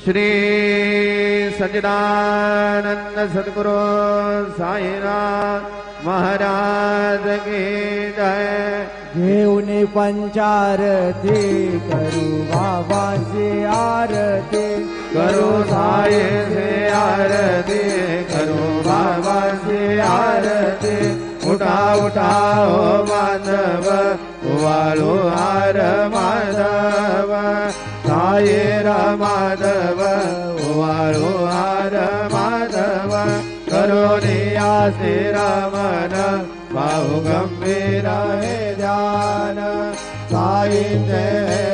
श्री सच्चिदानंद सद्गुरु साईनाथ महाराज की जय। घेऊन पंचारती करू बाबाची आरती, करू साई से आरती, करू बाबाची आरती। उठा उठा हो माधव, वाळू हार माधव, साई माधव, वाळू हार माधव। करोनिया श्री रामन, बाहु गंभीर हे ध्यान, साई जय